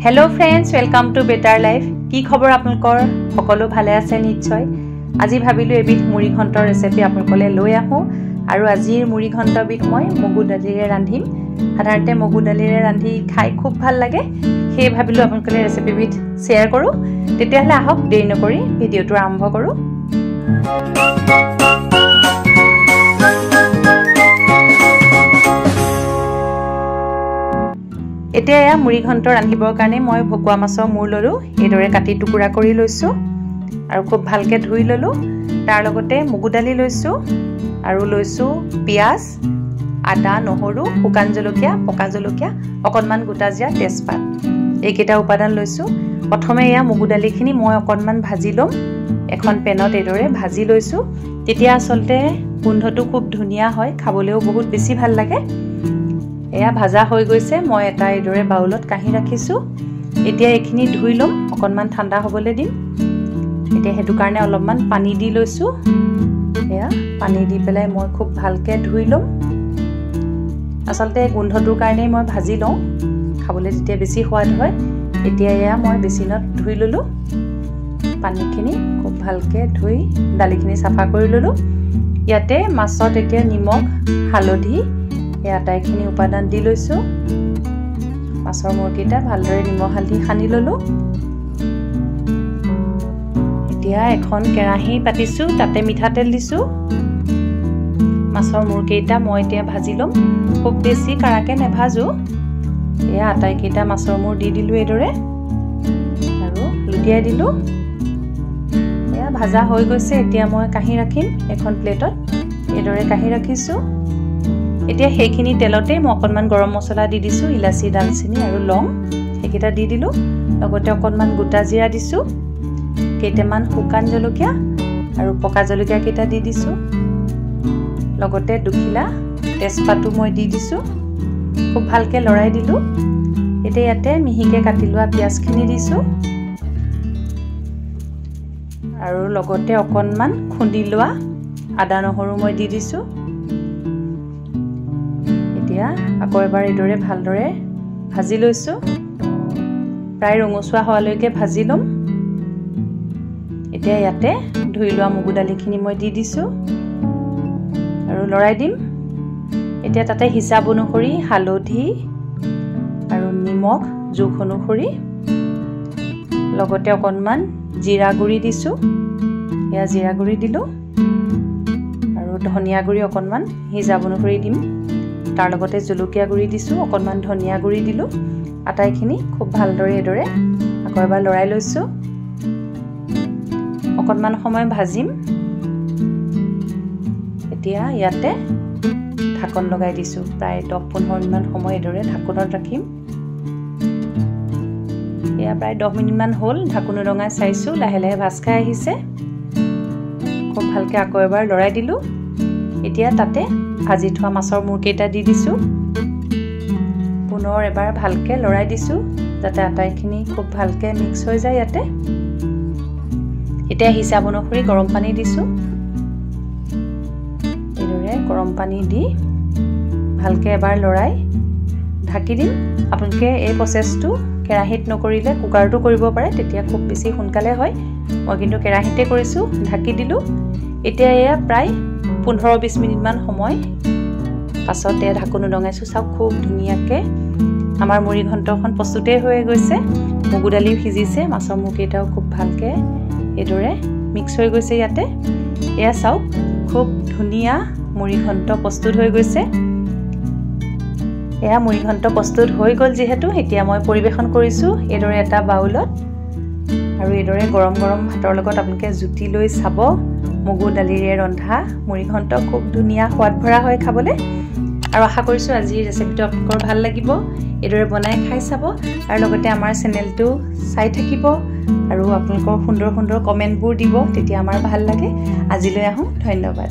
hello friends welcome to बेटार life की खबर आपनकर सकलो भाले আছে নিশ্চয় আজি ভাবিলো এবিধ মুড়ি ঘণ্টৰ ৰেচিপি আপোনাকলে লৈ আহো আৰু আজিৰ মুড়ি ঘণ্টবিধ মই মগু দালিৰে ৰান্ধিম সাধাৰণতে মগু দালিৰে ৰান্ধি খাই খুব ভাল লাগে সেই ভাবিলো আপোনাকলে ৰেচিপিবিধ শেয়াৰ কৰো তেতিয়াহলে আহক দেৰি নকৰি ভিডিওটো আৰম্ভ কৰো এতিয়া এয়া মুড়ি ঘণ্ট ৰান্ধিবৰ কাৰণে মই ভকুৱা মাছৰ মূৰ ললো এদৰে কাটি টুকুৰা কৰি লৈছো আৰু খুব ভালকে ধুই ললো তাৰ লগতে মগু দালি লৈছো আৰু লৈছো পিয়াজ আদা নহৰু শুকান জলকীয়া পকা জলকীয়া অকনমান গোটা জিৰা তেজপাত এইকেইটা উপাদান লৈছো প্ৰথমে এয়া মগু দালিখিনি মই অকনমান ভাজি লম এখন পেনত এদৰে ভাজি লৈছো তেতিয়া আসলতে গোন্ধটো খুব ধুনিয়া হয় খাবলেও বহুত বেছি ভাল লাগে এয়া ভাজা হৈ গৈছে মই এটা এদৰে বাউলত কাহি ৰাখিছো এতিয়া এখিনি ধুই লম অকনমান ঠাণ্ডা হ'বলৈ দিম এতিয়া হেতু কাৰণে অলপমান পানী দি লৈছো এয়া পানী দি পেলাই মই খুব ভালকে ধুই লম আসলতে গোন্ধটোৰ কাৰণে মই ভাজি লওঁ খাবলৈ তেতিয়া বেছি সোৱাদ হয় এতিয়া এয়া মই বেচিনত ধুই ললো পানীখিনি খুব ভালকে ধুই দালিখিনি সাফা কৰি ললো ইয়াতে মাছত এতিয়া নিমখ হালধি এই আটাইখিনি উপাদান দি লৈছো মাছৰ মুৰকিটা ভালদৰে নিমখ হালধি সানি ললো এতিয়া এখন কেৰাহী পাতিছো তাতে মিঠাতেল দিছো মাছৰ মুৰকিটা মই এতিয়া ভাজি লম খুব বেছি কাৰাকে নেভাজো এই আটাইকিটা মাছৰ মুৰ দি দিলো এদৰে আৰু লুটিয়াই দিলো এয়া ভাজা হৈ গৈছে এতিয়া মই কাহি ৰাখিম এখন প্লেটত এদৰে কাহি ৰাখিছো এতিয়া হেখিনি তেলতে মই অকনমান গৰম মছলা দি দিছো ইলাচি দালচিনি আৰু লং হেকিটা দি দিলো লগতে অকনমান গোটা জিৰা দিছো কেইটামান শুকান জলকীয়া আৰু পকা জলকীয়া কেইটা দি দিছো লগতে দুখিলা তেজপাতটো মই দি দিছো খুব ভালকে লৰাই দিলো এতিয়া ইয়াতে মিহিকে কাটি লোৱা পিয়াজখিনি দিছো আৰু লগতে অকনমান খুন্দি লোৱা আদা নহৰু মই দি দিছো আকৌ এবাৰ এদৰে ভালদৰে ভাজি লৈছো প্ৰায় ৰঙচুৱা হোৱালৈকে ভাজি লম এতিয়া ইয়াতে ধুই লোৱা মগু দালিখিনি মই দি দিছো আৰু লৰাই দিম এতিয়া তাতে হিচাপ অনুসৰি হালধি আৰু নিমখ জোখ অনুসৰি লগতে অকনমান জিৰা গুৰি দিছো এয়া জিৰা গুৰি দিলো আৰু ধনিয়া গুৰি অকনমান হিচাপ অনুসৰি দিম তাৰ লগতে জলকীয়া গুৰি দিছো অকনমান ধনিয়া গুৰি দিলো আটাইখিনি খুব ভালদৰে এদৰে আকৌ এবাৰ লৰাই লৈছো অকনমান সময় ভাজিম এতিয়া ইয়াতে ঢাকন লগাই দিছো প্ৰায় 10-15 মিনিট সময় এদৰে ঢাকনত ৰাখিম এয়া প্ৰায় 10 মিনিট মান হ'ল ঢাকন ৰঙাই চাইছো লাহে লাহে ভাজ খাই আহিছে খুব ভালকে আকৌ এবাৰ লৰাই দিলো এতিয়া তাতে ভাজি থোৱা মাছৰ মুৰকেইটা দি দিছো পুনৰ এবাৰ ভালকে লৰাই দিছো যাতে আটাইখিনি খুব ভালকে মিক্স হৈ যায় ইয়াতে এতিয়া হিচাপ অনুসৰি গৰম পানী দিছো এদৰে গৰম পানী দি ভালকে এবাৰ লৰাই ঢাকি দিম আপোনালোকে এই প্ৰসেছটো কেৰাহীত নকৰিলে কুকাৰটো কৰিব পাৰে তেতিয়া খুব বেছি সোনকালে হয় মই কিন্তু কেৰাহীতে কৰিছো ঢাকি দিলো এতিয়া এয়া প্ৰায় 15-20 মিনিট মান সময় পাছতে ঢাকন ৰঙাইছো চাও খুব ধুনিয়াকে আমাৰ মুড়ি ঘণ্টখন প্ৰস্তুতে হৈ গৈছে মগু দালি সিজিছে মাছৰ মুৰকিটাও খুব ভালকে এদৰে মিক্স হৈ গৈছে ইয়াতে এয়া চাও খুব ধুনিয়া মুড়ি ঘণ্ট প্ৰস্তুত হৈ গৈছে এয়া মুড়ি ঘণ্ট প্ৰস্তুত হৈ গল যেহেতু এতিয়া মই পৰিবেশন কৰিছো এদৰে এটা বাউলত আৰু এদৰে গৰম গৰম ভাতৰ লগত আপোনালোকে জুতি লৈ চাব মগু দালিৰে ৰন্ধা মুড়ি ঘণ্ট খুব ধুনিয়া সোৱাদ ভৰা হয় খাবলে আৰু আশা কৰিছো আজি ৰেচিপিটো আপোনালোকৰ ভাল লাগিব এদৰে বনাই খাই চাব আৰু লগতে আমাৰ চেনেলটো চাই থাকিব আৰু আপোনালোকৰ সুন্দৰ সুন্দৰ কমেন্টবোৰ দিব তেতিয়া আমাৰ ভাল লাগে আজিলৈ আহো ধন্যবাদ